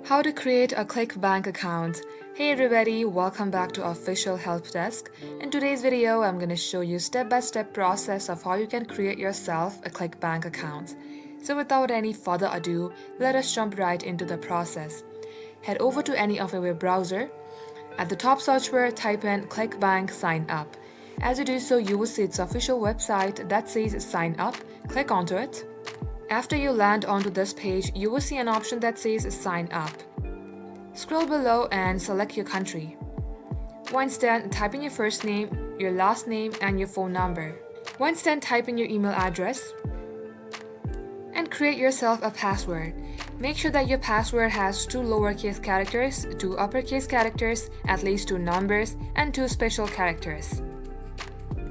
How to create a ClickBank account. Hey everybody, welcome back to our official help desk. In today's video, I'm going to show you step-by-step process of how you can create yourself a ClickBank account. So without any further ado, let us jump right into the process. Head over to any of your web browser. At the top search bar, type in ClickBank Sign Up. As you do so, you will see its official website that says Sign Up. Click onto it. After you land onto this page, you will see an option that says Sign Up. Scroll below and select your country. Once done, type in your first name, your last name, and your phone number. Once done, type in your email address and create yourself a password. Make sure that your password has 2 lowercase characters, 2 uppercase characters, at least 2 numbers, and 2 special characters.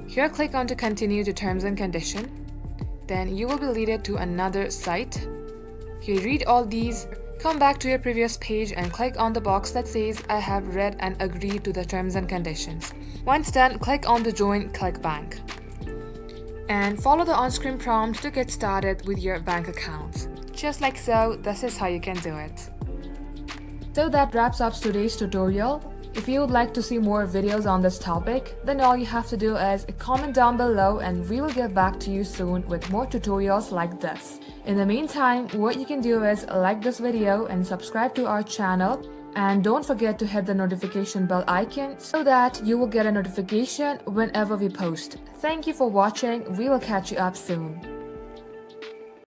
Here, click on to continue to terms and conditions. Then you will be leaded to another site. You read all these, come back to your previous page and click on the box that says I have read and agreed to the terms and conditions. Once done, click on the join ClickBank. And follow the on-screen prompt to get started with your bank account. Just like so, this is how you can do it. So that wraps up today's tutorial. If you would like to see more videos on this topic, then all you have to do is comment down below and we will get back to you soon with more tutorials like this. In the meantime, what you can do is like this video and subscribe to our channel, and don't forget to hit the notification bell icon so that you will get a notification whenever we post. Thank you for watching. We will catch you up soon.